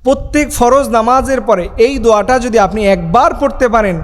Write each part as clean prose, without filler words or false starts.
প্রত্যেক ফরজ নামাজের পরে এই দোয়াটা যদি আপনি একবার পড়তে পারেন,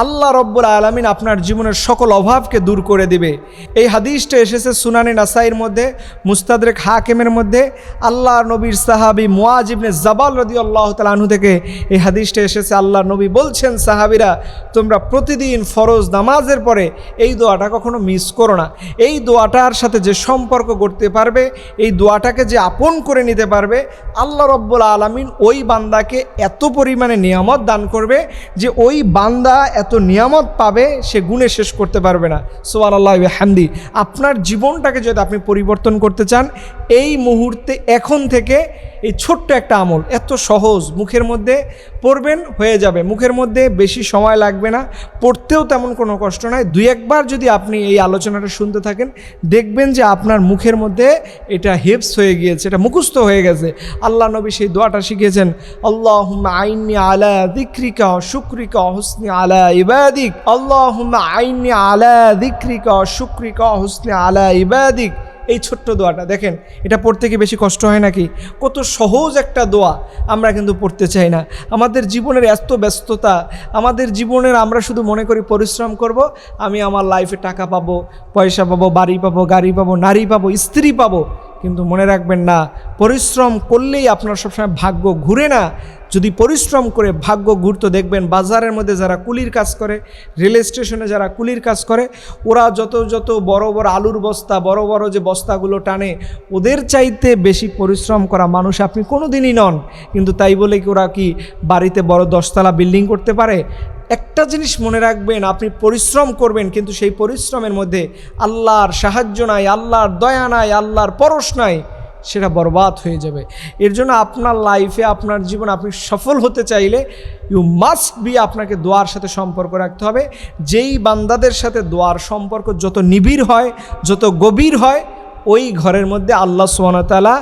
আল্লাহ রব্বুল আলামিন আপনার জীবনের সকল অভাবকে দূর করে দিবে। এই হাদিসটা এসেছে সুনানে নাসাইর মধ্যে, মুস্তাদরেক হাকিমের মধ্যে। আল্লাহর নবীর সাহাবী মুআজ ইবনে জাবাল রাদিয়াল্লাহু তাআলা আনহু থেকে এই হাদিসটা এসেছে। আল্লাহর নবী বলছেন, সাহাবীরা তোমরা প্রতিদিন ফরজ নামাজের পরে এই দোয়াটা কখনো মিস করো না। এই দোয়াটার সাথে যে সম্পর্ক গড়তে পারবে, এই দোয়াটাকে যে আপন করে নিতে পারবে, আল্লাহ রব্বুল আলামিন ওই বান্দাকে এত পরিমাণে নিয়ামত দান করবে যে ওই বান্দা এত নিয়ামত পাবে সে গুণে শেষ করতে পারবে না। সুবহানাল্লাহি ওয়া বিহামদি। আপনার জীবনটাকে যদি আপনি পরিবর্তন করতে চান, এই মুহূর্তে এখন থেকে এই ছোট্ট একটা আমল, এত সহজ, মুখের মধ্যে পড়বেন হয়ে যাবে, মুখের মধ্যে বেশি সময় লাগবে না, পড়তেও তেমন কোনো কষ্ট নয়। দুই একবার যদি আপনি এই আলোচনাটা শুনতে থাকেন, দেখবেন যে আপনার মুখের মধ্যে এটা হিফজ হয়ে গিয়েছে, এটা মুখস্থ হয়ে গেছে। আল্লাহ নবী সেই দোয়াটা শিখিয়েছেন, আল্লাহুম্মা আইন্নি আলা যিকরিকা ওয়া শুকরিকা ওয়া হুসনি আলা ইবাদিক, আল্লাহুম্মা আইন্নি আলা যিকরিকা ওয়া শুকরিকা ওয়া হুসনি আলা ইবাদিক। এই ছোট্ট দোয়াটা দেখেন, এটা পড়তে কি বেশি কষ্ট হয় নাকি? কত সহজ একটা দোয়া, আমরা কিন্তু পড়তে চাই না। আমাদের জীবনের এত ব্যস্ততা, আমাদের জীবনের আমরা শুধু মনে করি পরিশ্রম করব, আমি আমার লাইফে টাকা পাবো, পয়সা পাবো, বাড়ি পাবো, গাড়ি পাবো, নারী পাবো, স্ত্রী পাবো। কিন্তু মনে রাখবেন না, পরিশ্রম করলেই আপনার সবসময় ভাগ্য ঘুরে না। যদি পরিশ্রম করে ভাগ্য ঘুরতো, দেখবেন বাজারের মধ্যে যারা কুলির কাজ করে, রেল স্টেশনে যারা কুলির কাজ করে, ওরা যত বড় বড় আলুর বস্তা, বড় বড় যে বস্তাগুলো টানে, ওদের চাইতে বেশি পরিশ্রম করা মানুষ আপনি কোনো দিনই নন। কিন্তু তাই বলে কি ওরা কি বাড়িতে বড় 10তলা বিল্ডিং করতে পারে? একটা জিনিস মনে রাখবেন, আপনি পরিশ্রম করবেন, কিন্তু সেই পরিশ্রমের মধ্যে আল্লাহর সাহায্য নাই, আল্লাহর দয়া নাই, আল্লাহর পরশ নাই, সেটা বরবাদ হয়ে যাবে। এর জন্য আপনার লাইফে, আপনার জীবন আপনি সফল হতে চাইলে ইউ মাস্ট বি, আপনাকে দোয়ার সাথে সম্পর্ক রাখতে হবে। যেই বান্দাদের সাথে দোয়ার সম্পর্ক যত নিবিড় হয়, যত গভীর হয়, ওই ঘরের মধ্যে আল্লাহ সুবহানাহু ওয়া তাআলা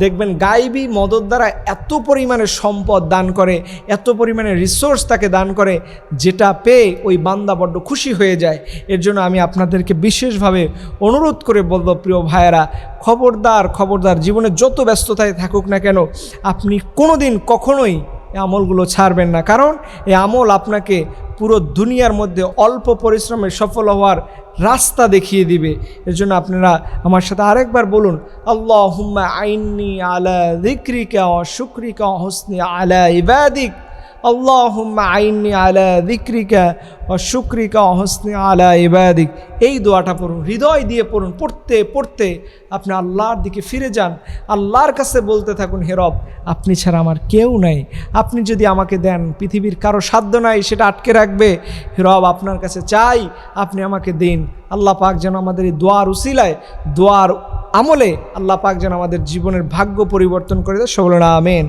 দেখবেন গায়বী মদত দ্বারা এত পরিমাণে সম্পদ দান করে, এত পরিমাণে রিসোর্স তাকে দান করে, যেটা পেয়ে ওই বান্দা বড্ড খুশি হয়ে যায়। এর জন্য আমি আপনাদেরকে বিশেষভাবে অনুরোধ করে বলবো, প্রিয় ভাইয়েরা, খবরদার জীবনে যত ব্যস্ততায় থাকুক না কেন, আপনি কোনোদিন কখনোই এই আমলগুলো ছাড়বেন না। কারণ এই আমল আপনাকে পুরো দুনিয়ার মধ্যে অল্প পরিশ্রমে সফল হওয়ার রাস্তা দেখিয়ে দিবে। এর জন্য আপনারা আমার সাথে আরেকবার বলুন, আল্লাহুম্মা আইন্নি আলা যিকরিকা ওয়া শুকরিকা ওয়া হুসনি আলা ইবাদিক, আল্লাহুম্মা আইন্নি আলা যিকরিকা ওয়া শুকরিকা ওয়া হুসনি আলা ইবাদিক। এই দোয়াটা পড়ুন, হৃদয় দিয়ে পড়ুন। পড়তে পড়তে আপনি আল্লাহর দিকে ফিরে যান, আল্লাহর কাছে বলতে থাকুন, হে রব, আপনি ছাড়া আমার কেউ নাই, আপনি যদি আমাকে দেন, পৃথিবীর কারো সাধ্য নাই সেটা আটকে রাখবে। হে রব, আপনার কাছে চাই, আপনি আমাকে দিন। আল্লাহ পাক যেন আমাদের এই দোয়ার উসিলায়, দোয়ার আমলে আল্লাহ পাক যেন আমাদের জীবনের ভাগ্য পরিবর্তন করে দেয়। সকলে আমিন।